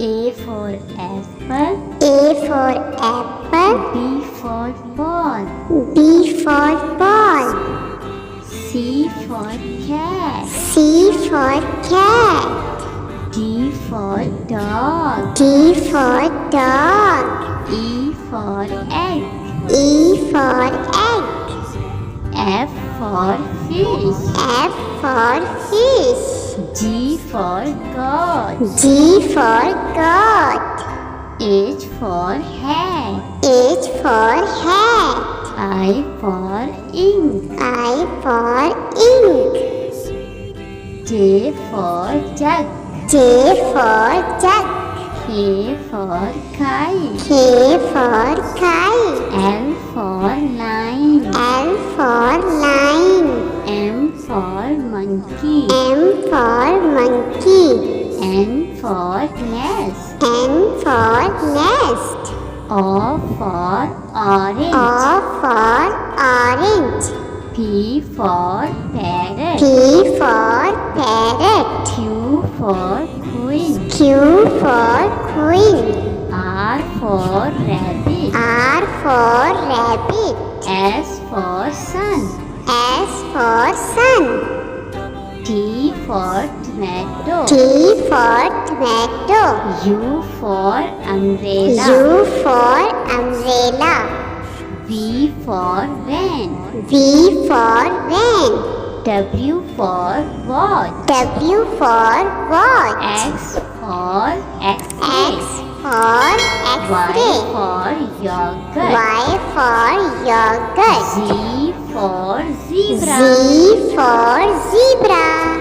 A for apple. A for apple. B for ball. B for ball. C for cat. C for cat. D for dog. D for dog. E for egg. E for egg. F for fish. F for fish. G for goat. G for goat. H for hat. H for hat. I for ink. I for ink. J for jug. J for jug. K for kite. K for kite. L for line. L for line. M for monkey. M for monkey. N for nest. N for nest. O for orange. O for orange. P for parrot. P for parrot. Q for queen. Q for queen. R for rabbit. R for rabbit. S for sun. S for sun. T for tomato. T for tomato. U for umbrella. U for umbrella. V for van. V for van. W for watch. W for watch. X for X X-ray. for Y X-ray. for yogurt. Y for yogurt. Z for zebra. Z for zebra.